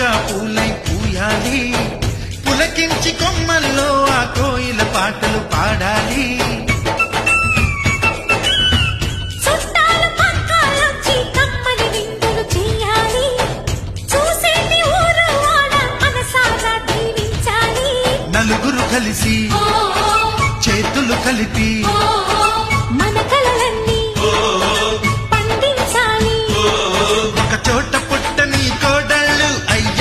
రోజా పూలై పూయాలి, పులకించి కొమ్మల్లో ఆ కోయిల పాటలు పాడాలి. నలుగురు కలిసి చేతులు కలిపి